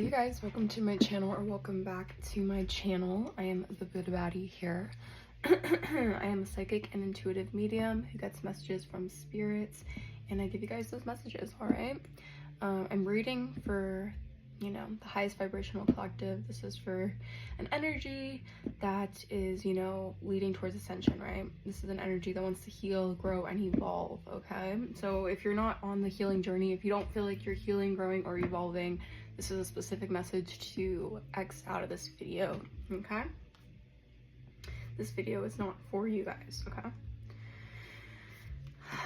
Hey guys, welcome to my channel, or welcome back to my channel. I am the good baddie here. I am a psychic and intuitive medium who gets messages from spirits, and I give you guys those messages. All right, I'm reading for the highest vibrational collective. This is for an energy that is leading towards ascension, right? This is an energy that wants to heal, grow, and evolve. Okay, so if you're not on the healing journey, if you don't feel like you're healing, growing, or evolving, this is a specific message to X out of this video. Okay, this video is not for you guys. Okay,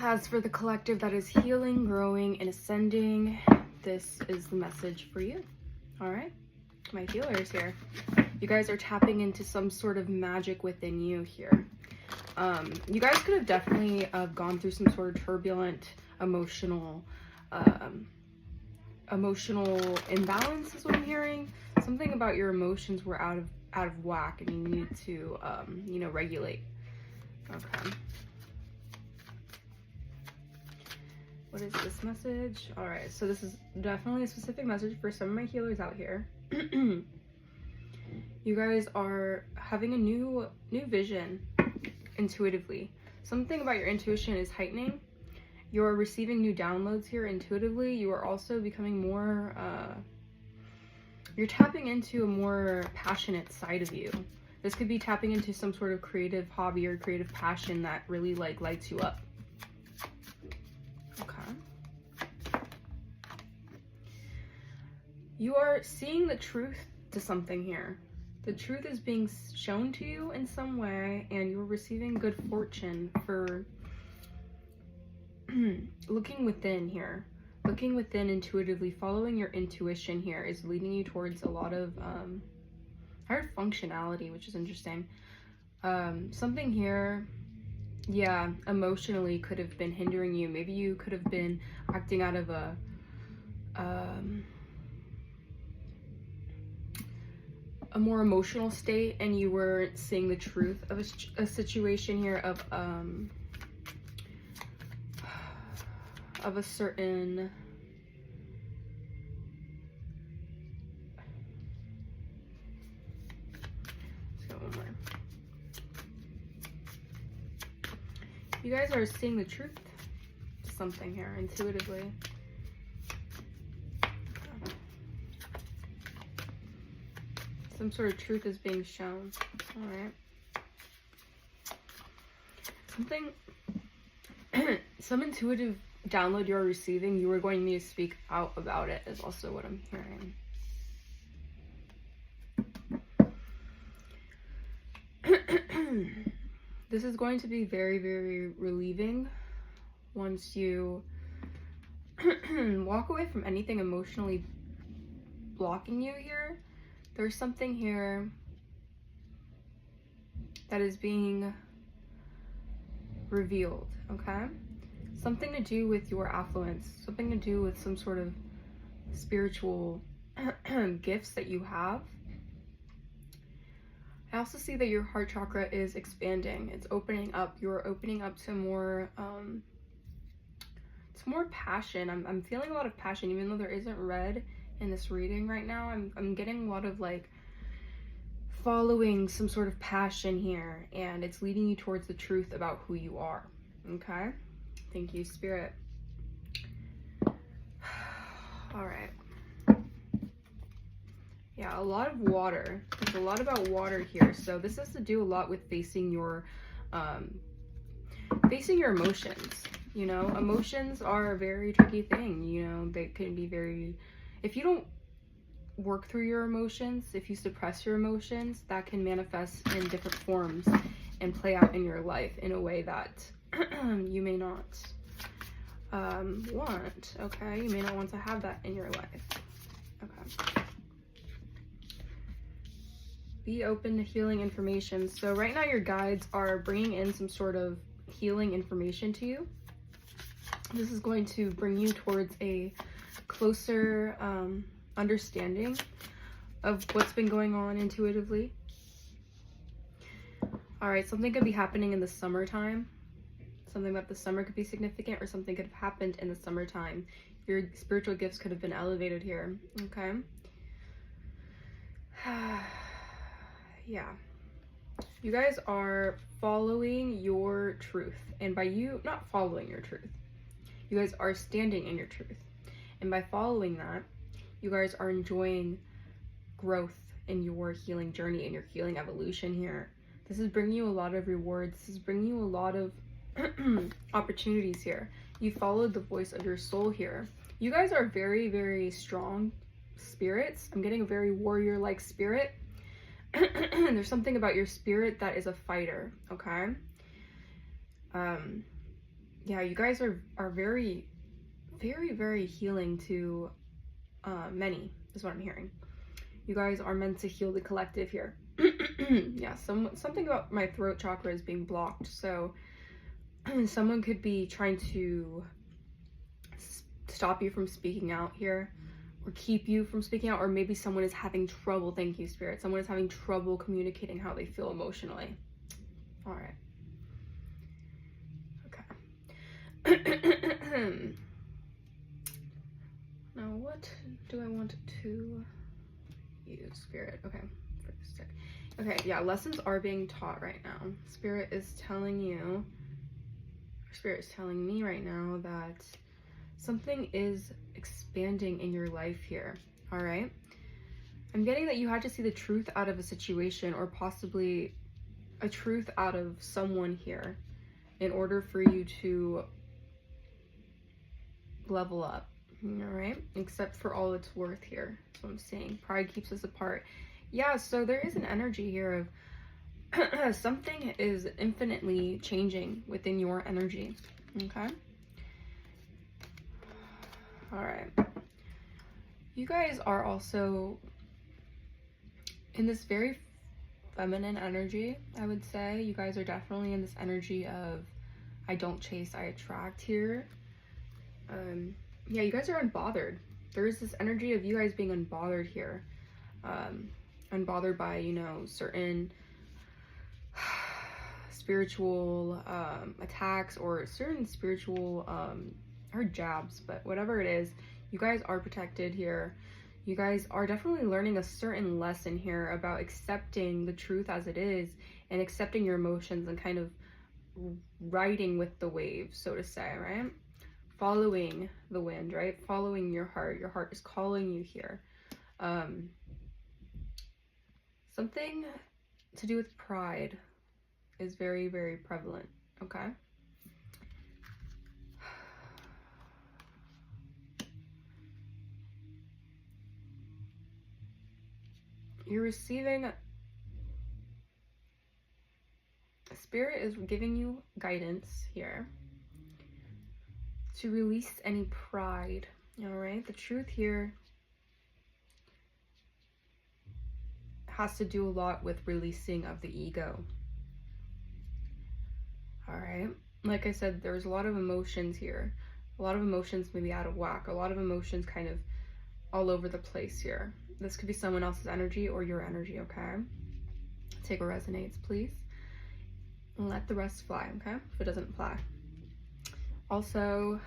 as for the collective that is healing, growing, and ascending, this is the message for you. All right, my healers here, you guys are tapping into some sort of magic within you here. You guys could have definitely gone through some sort of turbulent emotional imbalance is what I'm hearing. Something about your emotions were out of whack, and you need to regulate. Okay, what is this message? All right, so this is definitely a specific message for some of my healers out here. You guys are having a new vision intuitively. Something about your intuition is heightening. You're receiving new downloads here intuitively. You are also becoming more, you're tapping into a more passionate side of you. This could be tapping into some sort of creative hobby or creative passion that really lights you up. Okay. You are seeing the truth to something here. The truth is being shown to you in some way, and you're receiving good fortune for looking within here. Looking within intuitively, following your intuition here is leading you towards a lot of I heard functionality, which is interesting. Something here, yeah, emotionally could have been hindering you. Maybe you could have been acting out of a more emotional state, and you were seeing the truth of a situation here of a certain let's go one more. You guys are seeing the truth to something here intuitively. Some sort of truth is being shown. All right. Some intuitive download you're receiving, you are going to need to speak out about it, is also what I'm hearing. This is going to be very, very relieving once you walk away from anything emotionally blocking you here. There's something here that is being revealed, okay? Something to do with your affluence, something to do with some sort of spiritual gifts that you have. I also see that your heart chakra is expanding. It's opening up. You're opening up to more, it's more passion. I'm feeling a lot of passion, even though there isn't red in this reading right now. I'm getting a lot of like following some sort of passion here, and it's leading you towards the truth about who you are. Okay, thank you, Spirit. All right, yeah, a lot of water. There's a lot about water here, so this has to do a lot with facing your emotions. Emotions are a very tricky thing. They can be very, if you don't work through your emotions, if you suppress your emotions, that can manifest in different forms and play out in your life in a way that you may not want. Okay, you may not want to have that in your life. Okay, be open to healing information. So right now your guides are bringing in some sort of healing information to you. This is going to bring you towards a closer understanding of what's been going on intuitively. All right, something could be happening in the summertime. Something about the summer could be significant, or something could have happened in the summertime. Your spiritual gifts could have been elevated here, okay? Yeah. You guys are following your truth. And by you not following your truth, you guys are standing in your truth. And by following that, you guys are enjoying growth in your healing journey and your healing evolution here. This is bringing you a lot of rewards. This is bringing you a lot of opportunities here. You followed the voice of your soul here. You guys are very, very strong spirits. I'm getting a very warrior-like spirit. There's something about your spirit that is a fighter, okay? Yeah, you guys are very, very, very healing to many, is what I'm hearing. You guys are meant to heal the collective here. Yeah, something about my throat chakra is being blocked, so someone could be trying to stop you from speaking out here, or keep you from speaking out, or maybe someone is having trouble, thank you, Spirit, someone is having trouble communicating how they feel emotionally. All right. Okay. Now, what do I want to use, Spirit? Okay, for a sec. Okay, yeah, lessons are being taught right now. Spirit is telling you, Spirit is telling me right now that something is expanding in your life here, all right? I'm getting that you had to see the truth out of a situation, or possibly a truth out of someone here, in order for you to level up, all right? Except for all it's worth here. That's what I'm saying. Pride keeps us apart. Yeah, so there is an energy here of something is infinitely changing within your energy, okay? All right. You guys are also in this very feminine energy, I would say. You guys are definitely in this energy of I don't chase, I attract here. Yeah, you guys are unbothered. There is this energy of you guys being unbothered here. Unbothered by, you know, certain spiritual attacks, or certain spiritual or jabs, but whatever it is, you guys are protected here. You guys are definitely learning a certain lesson here about accepting the truth as it is, and accepting your emotions, and kind of riding with the wave, so to say, right? Following the wind, right? Following your heart. Your heart is calling you here. Something to do with pride is very, very prevalent, okay? You're receiving, Spirit is giving you guidance here to release any pride, all right? The truth here has to do a lot with releasing of the ego, all right? Like I said, there's a lot of emotions here. A lot of emotions maybe out of whack. A lot of emotions kind of all over the place here. This could be someone else's energy or your energy, okay? Take what resonates, please. And let the rest fly, okay? If it doesn't fly. Also,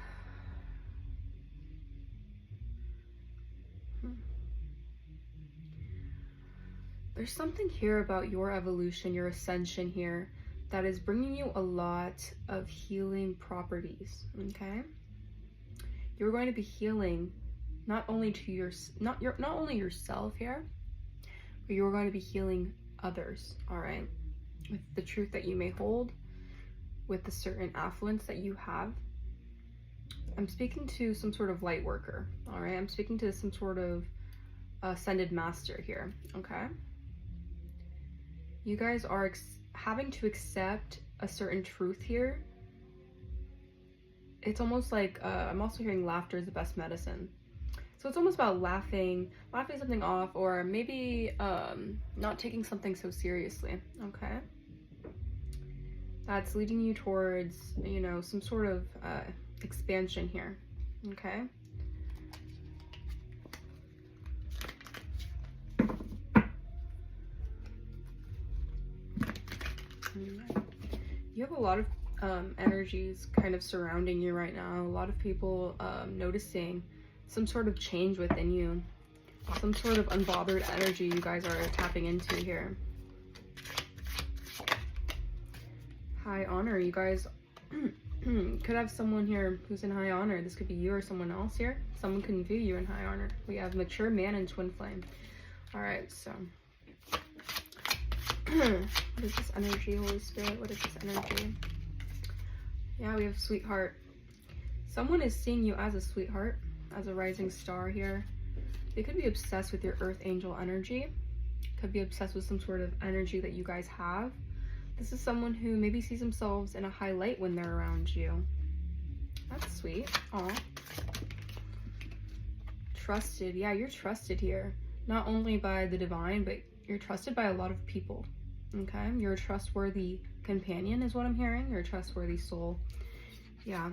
there's something here about your evolution, your ascension here, that is bringing you a lot of healing properties, okay? You're going to be healing not only to not only yourself here, but you're going to be healing others, all right? With the truth that you may hold, with the certain affluence that you have. I'm speaking to some sort of light worker, all right? I'm speaking to some sort of ascended master here, okay? You guys are having to accept a certain truth here. It's almost like, I'm also hearing laughter is the best medicine. So it's almost about laughing something off, or maybe not taking something so seriously, okay? That's leading you towards, you know, some sort of expansion here, okay? You have a lot of energies kind of surrounding you right now. A lot of people noticing some sort of change within you. Some sort of unbothered energy you guys are tapping into here. High honor, you guys could have someone here who's in high honor. This could be you or someone else here. Someone can view you in high honor. We have mature man and twin flame. All right, so what is this energy, Holy Spirit? What is this energy? Yeah, we have sweetheart. Someone is seeing you as a sweetheart, as a rising star here. They could be obsessed with your earth angel energy. Could be obsessed with some sort of energy that you guys have. This is someone who maybe sees themselves in a high light when they're around you. That's sweet. Aw. Trusted. Yeah, you're trusted here. Not only by the divine, but you're trusted by a lot of people. Okay? You're a trustworthy companion is what I'm hearing. You're a trustworthy soul. Yeah.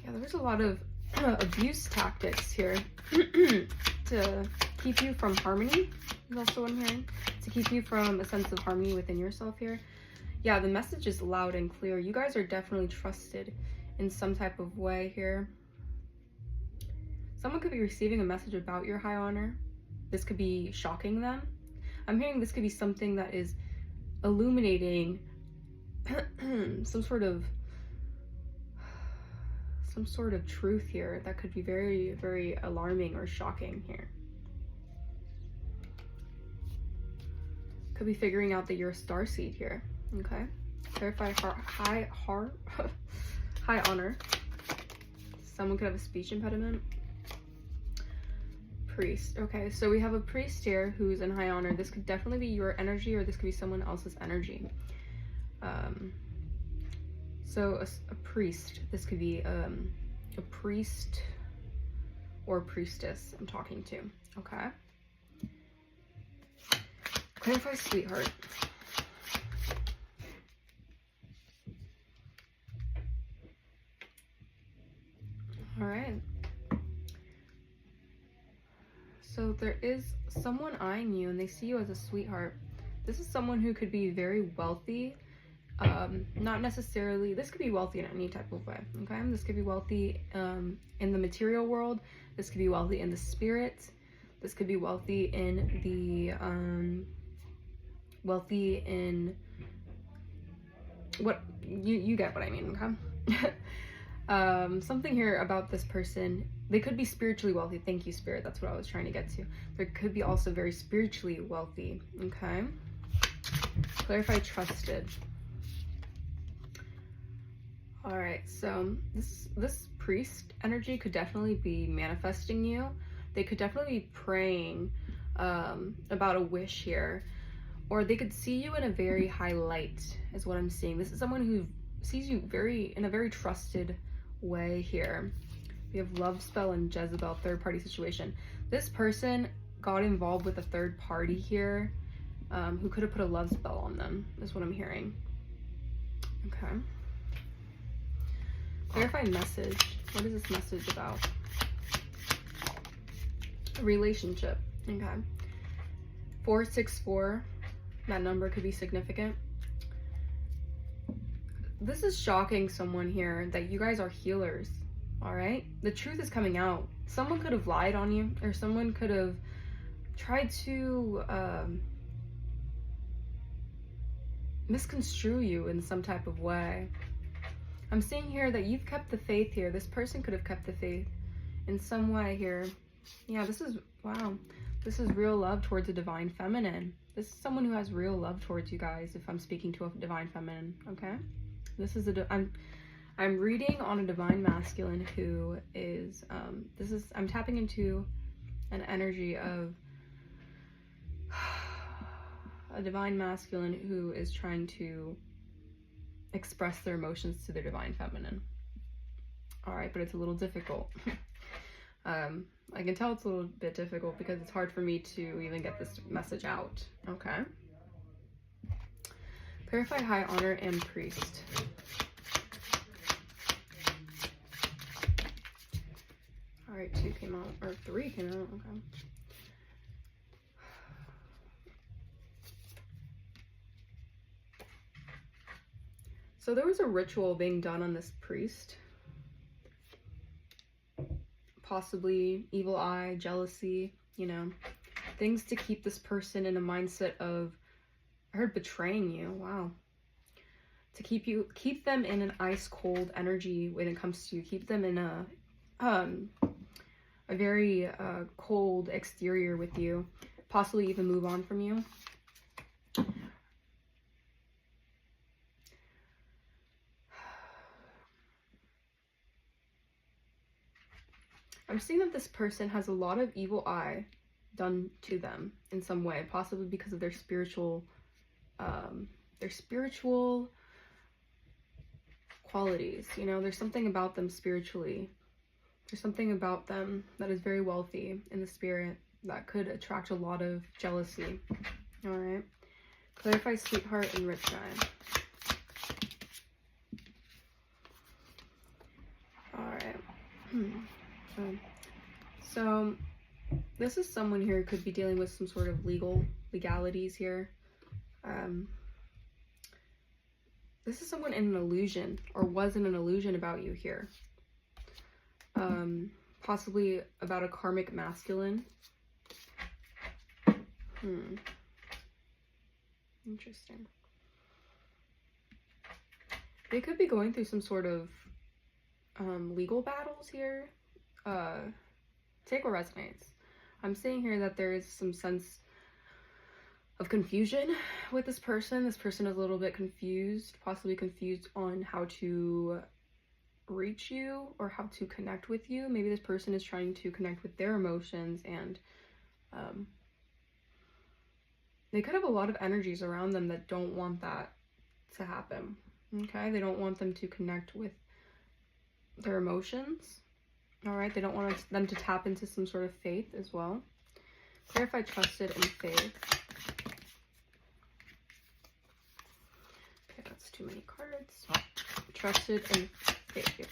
Yeah, there's a lot of abuse tactics here to keep you from harmony is also what I'm hearing. To keep you from a sense of harmony within yourself here. Yeah, the message is loud and clear. You guys are definitely trusted in some type of way here. Someone could be receiving a message about your high honor. This could be shocking them. I'm hearing this could be something that is illuminating some sort of truth here that could be very, very alarming or shocking here. Could be figuring out that you're a starseed here. Okay. Clarify high honor. Someone could have a speech impediment. Priest. Okay, so we have a priest here who's in high honor. This could definitely be your energy, or this could be someone else's energy. So a priest. This could be a priest or priestess I'm talking to. Okay. Clarify sweetheart. All right. So there is someone eyeing you and they see you as a sweetheart. This is someone who could be very wealthy. Not necessarily, this could be wealthy in any type of way, okay? This could be wealthy in the material world. This could be wealthy in the spirit. This could be wealthy in the, what, you get what I mean, okay? Something here about this person, they could be spiritually wealthy. Thank you, Spirit. That's what I was trying to get to. They could be also very spiritually wealthy, okay? Clarify trusted. All right, so this priest energy could definitely be manifesting you. They could definitely be praying about a wish here, or they could see you in a very high light is what I'm seeing. This is someone who sees you in a very trusted way here. We have love spell and Jezebel, third party situation. This person got involved with a third party here who could have put a love spell on them is what I'm hearing. Okay. Clarify message. What is this message about? A relationship. Okay. 464. That number could be significant. This is shocking someone here that you guys are healers. All right. The truth is coming out. Someone could have lied on you, or someone could have tried to misconstrue you in some type of way. I'm seeing here that you've kept the faith here. This person could have kept the faith in some way here. Yeah, this is, wow. This is real love towards a divine feminine. This is someone who has real love towards you guys if I'm speaking to a divine feminine, okay? This is I'm reading on a divine masculine who is, I'm tapping into an energy of a divine masculine who is trying to express their emotions to their divine feminine. All right, but it's a little difficult. I can tell it's a little bit difficult because it's hard for me to even get this message out. Okay. Clarify high honor and priest. All right, 2 came out, or 3 came out, okay. So there was a ritual being done on this priest, possibly evil eye, jealousy, you know, things to keep this person in a mindset of, I heard betraying you, wow. To keep them in an ice cold energy when it comes to you, keep them in a very cold exterior with you, possibly even move on from you. I'm seeing that this person has a lot of evil eye done to them in some way, possibly because of their spiritual qualities. You know, there's something about them spiritually. There's something about them that is very wealthy in the spirit that could attract a lot of jealousy. All right. Clarify sweetheart and rich guy. All right. So this is someone here who could be dealing with some sort of legalities here. This is someone in an illusion, or was in an illusion about you here. Possibly about a karmic masculine. Interesting. They could be going through some sort of legal battles here. Take what resonates. I'm seeing here that there is some sense of confusion with this person. This person is a little bit confused, possibly confused on how to reach you or how to connect with you. Maybe this person is trying to connect with their emotions, and they could have a lot of energies around them that don't want that to happen. Okay, they don't want them to connect with their emotions. All right, they don't want them to tap into some sort of faith as well. Clarify trusted and faith. Okay, that's too many cards. Trusted and faith.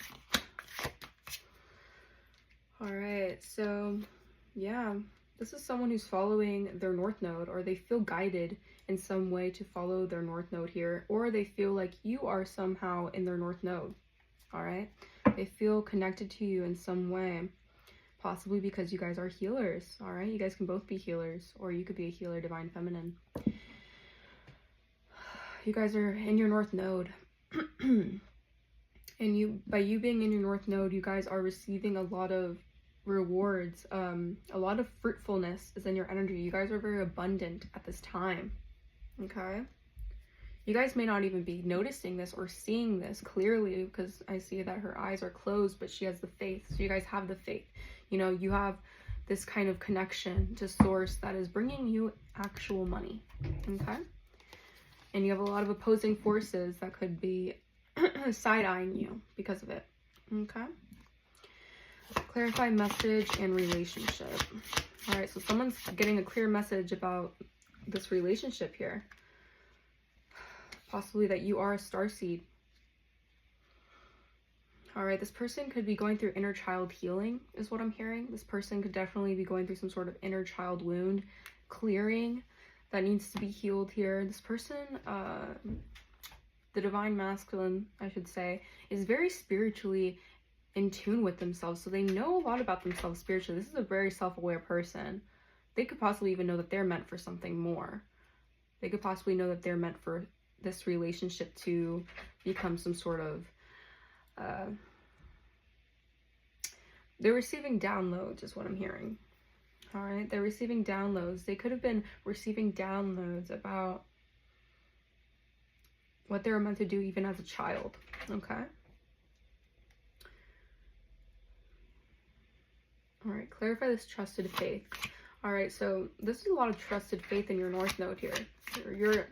All right, so yeah, this is someone who's following their north node, or they feel guided in some way to follow their north node here, or they feel like you are somehow in their north node. All right, they feel connected to you in some way, possibly because you guys are healers. All right, you guys can both be healers, or you could be a healer, divine feminine. You guys are in your north node. And by you being in your north node, you guys are receiving a lot of rewards. A lot of fruitfulness is in your energy. You guys are very abundant at this time. Okay, you guys may not even be noticing this or seeing this clearly, because I see that her eyes are closed, but she has the faith. So you guys have the faith. You know, you have this kind of connection to source that is bringing you actual money. Okay, and you have a lot of opposing forces that could be side-eyeing you because of it. Okay, clarify message and relationship. All right, so someone's getting a clear message about this relationship here, possibly that you are a starseed. All right, this person could be going through inner child healing is what I'm hearing. This person could definitely be going through some sort of inner child wound clearing that needs to be healed here. This person, the divine masculine, I should say, is very spiritually in tune with themselves. So they know a lot about themselves spiritually. This is a very self-aware person. They could possibly even know that they're meant for something more. They could possibly know that they're meant for this relationship to become some sort of they're receiving downloads is what I'm hearing. All right, they're receiving downloads. They could have been receiving downloads about what they were meant to do even as a child. Okay, all right, clarify this trusted faith. All right, so this is a lot of trusted faith in your north node here. You're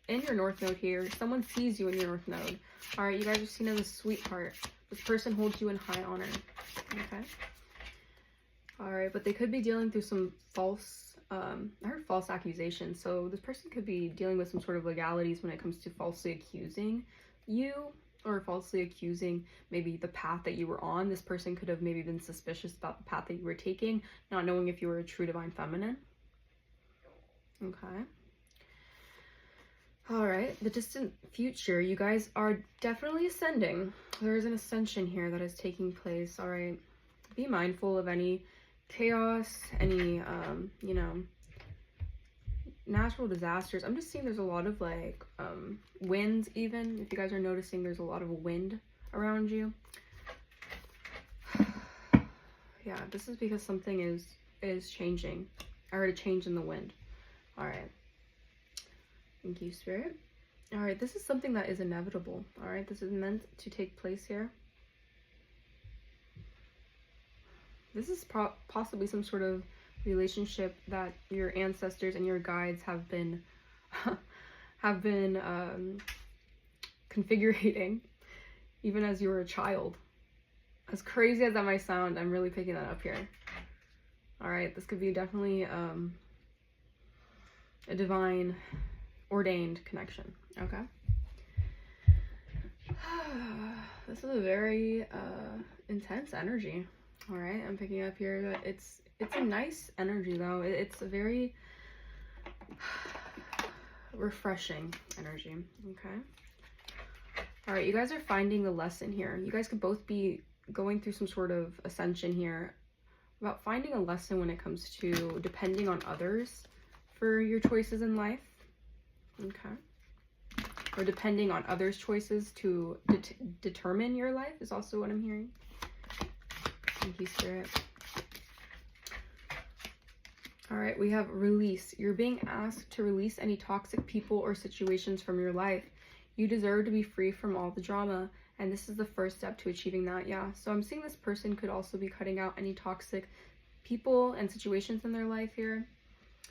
in your north node here. Someone sees you in your north node. All right, you guys are seen as a sweetheart. This person holds you in high honor. Okay. All right, but they could be dealing through some false, I heard false accusations. So this person could be dealing with some sort of legalities when it comes to falsely accusing you, or falsely accusing maybe the path that you were on. This person could have maybe been suspicious about the path that you were taking, not knowing if you were a true divine feminine. Okay. All right, the distant future, you guys are definitely ascending. There is an ascension here that is taking place. All right, be mindful of any chaos, any, you know, natural disasters. I'm just seeing there's a lot of like winds. Even if you guys are noticing, there's a lot of wind around you. Yeah, this is because something is changing. I heard a change in the wind. All right, thank you, Spirit. All right, this is something that is inevitable. All right, this is meant to take place here. This is possibly some sort of relationship that your ancestors and your guides have been configuring even as you were a child. As crazy as that might sound, I'm really picking that up here. All right, this could be definitely a divine ordained connection. Okay. This is a very intense energy. All right, I'm picking up here that it's a nice energy though. It's a very refreshing energy. Okay. All right, you guys are finding the lesson here. You guys could both be going through some sort of ascension here about finding a lesson when it comes to depending on others for your choices in life. Okay. Or depending on others' choices to determine your life is also what I'm hearing. Thank you, Spirit. All right, we have release. You're being asked to release any toxic people or situations from your life. You deserve to be free from all the drama, and this is the first step to achieving that. Yeah, so I'm seeing this person could also be cutting out any toxic people and situations in their life here.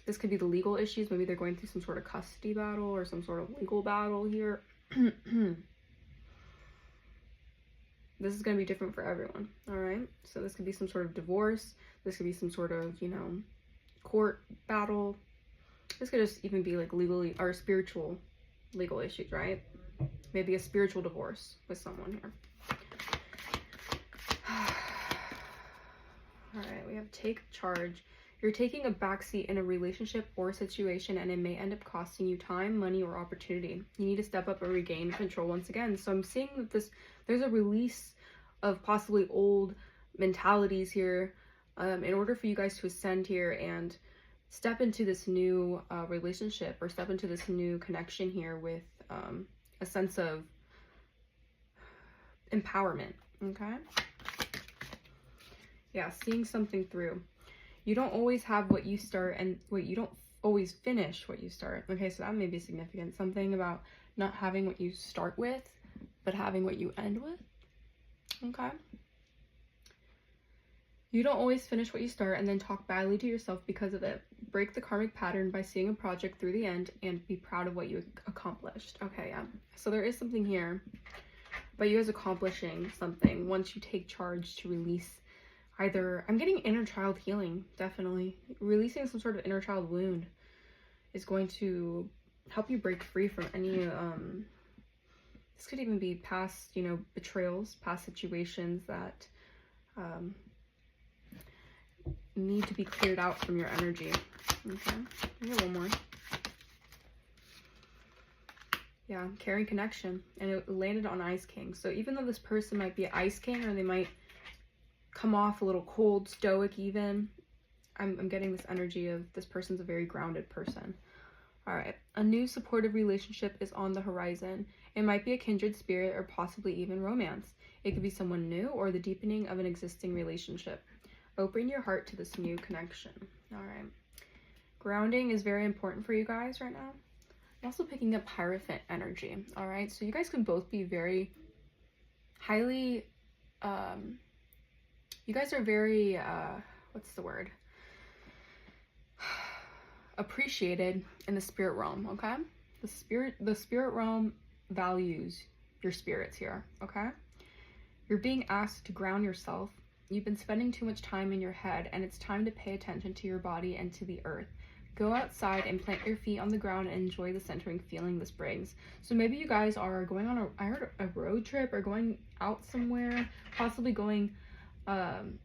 This could be the legal issues. Maybe they're going through some sort of custody battle or some sort of legal battle here. This is going to be different for everyone. All right, so this could be some sort of divorce. This could be some sort of, you know, court battle. This could just even be like legally or spiritual legal issues, right? Maybe a spiritual divorce with someone here. All right, we have take charge. You're taking a backseat in a relationship or situation, and it may end up costing you time, money, or opportunity. You need to step up and regain control once again. So I'm seeing that there's a release of possibly old mentalities here in order for you guys to ascend here and step into this new relationship or step into this new connection here with a sense of empowerment. Okay. Yeah, seeing something through. You don't always have what you start, and you don't always finish what you start. Okay, so that may be significant. Something about not having what you start with, but having what you end with. Okay. You don't always finish what you start and then talk badly to yourself because of it. Break the karmic pattern by seeing a project through the end and be proud of what you accomplished. Okay, yeah. So there is something here about you guys accomplishing something once you take charge to release. Either, I'm getting inner child healing, definitely. Releasing some sort of inner child wound is going to help you break free from any, this could even be past, you know, betrayals, past situations that need to be cleared out from your energy. Okay, we got one more. Yeah, caring connection, and it landed on Ice King. So even though this person might be an Ice King, or they might come off a little cold, stoic even, I'm getting this energy of this person's a very grounded person. All right, a new supportive relationship is on the horizon. It might be a kindred spirit or possibly even romance. It could be someone new or the deepening of an existing relationship. Open your heart to this new connection. All right, grounding is very important for you guys right now. I'm also picking up Hierophant energy. All right, so you guys can both be very highly you guys are very, what's the word? Appreciated in the spirit realm, okay? The spirit realm values your spirits here, okay? You're being asked to ground yourself. You've been spending too much time in your head, and it's time to pay attention to your body and to the earth. Go outside and plant your feet on the ground and enjoy the centering feeling this brings. So maybe you guys are going on I heard a road trip or going out somewhere, possibly going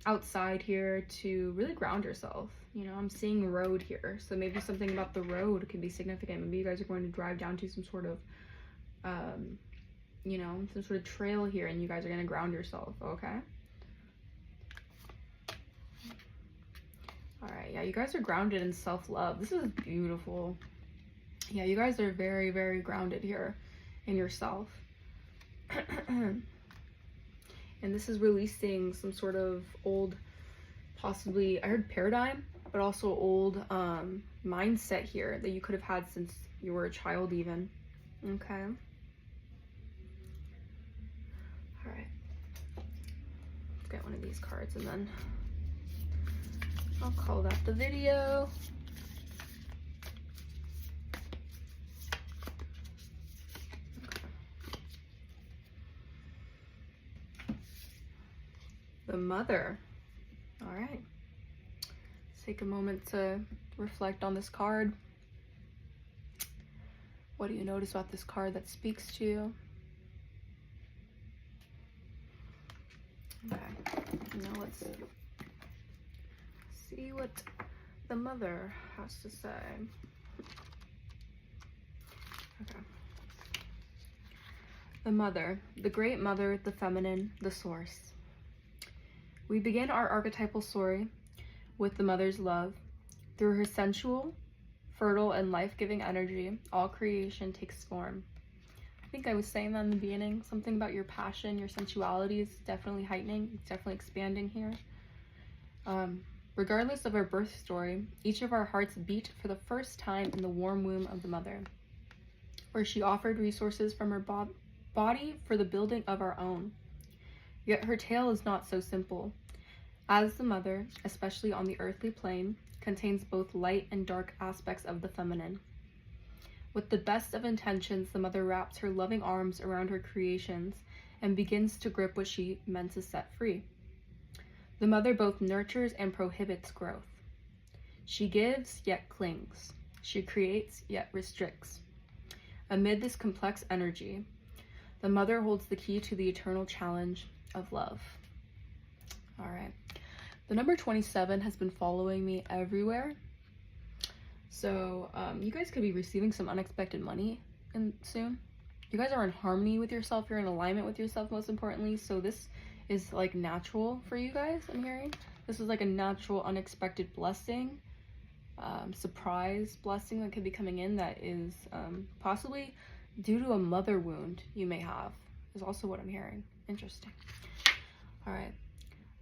outside here to really ground yourself. You know, I'm seeing road here, so maybe something about the road could be significant. Maybe you guys are going to drive down to some sort of you know, some sort of trail here, and you guys are going to ground yourself. Okay, Okay, yeah, you guys are grounded in self-love. This is beautiful. Yeah, you guys are very, very grounded here in yourself. And this is releasing some sort of old, possibly, I heard paradigm, but also old mindset here that you could have had since you were a child even. Okay. All right. Let's get one of these cards and then I'll call that the video. The Mother. All right. Let's take a moment to reflect on this card. What do you notice about this card that speaks to you? Okay. Now let's see what the Mother has to say. Okay. The Mother, the Great Mother, the Feminine, the Source. We begin our archetypal story with the Mother's love. Through her sensual, fertile, and life-giving energy, all creation takes form. I think I was saying that in the beginning. Something about your passion, your sensuality is definitely heightening. It's definitely expanding here. Regardless of our birth story, each of our hearts beat for the first time in the warm womb of the Mother, where she offered resources from her body for the building of our own. Yet her tale is not so simple, as the Mother, especially on the earthly plane, contains both light and dark aspects of the feminine. With the best of intentions, the Mother wraps her loving arms around her creations and begins to grip what she meant to set free. The Mother both nurtures and prohibits growth. She gives, yet clings. She creates, yet restricts. Amid this complex energy, the Mother holds the key to the eternal challenge of love. All right. The number 27 has been following me everywhere. So you guys could be receiving some unexpected money soon. You guys are in harmony with yourself. You're in alignment with yourself, most importantly. So this is like natural for you guys, I'm hearing. This is like a natural, unexpected blessing, surprise blessing that could be coming in that is possibly due to a mother wound you may have, is also what I'm hearing. Interesting. All right.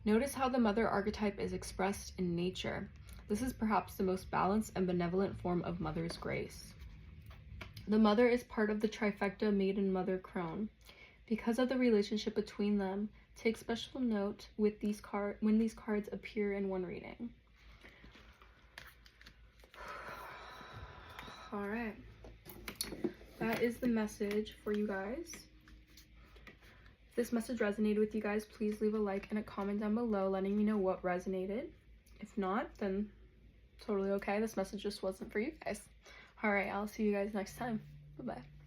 Notice how the Mother archetype is expressed in nature. This is perhaps the most balanced and benevolent form of Mother's grace. The Mother is part of the trifecta Maiden Mother Crone. Because of the relationship between them, take special note with when these cards appear in one reading. All right. That is the message for you guys. If this message resonated with you guys, please leave a like and a comment down below letting me know what resonated. If not, then totally okay. This message just wasn't for you guys. All right, I'll see you guys next time. Bye-bye.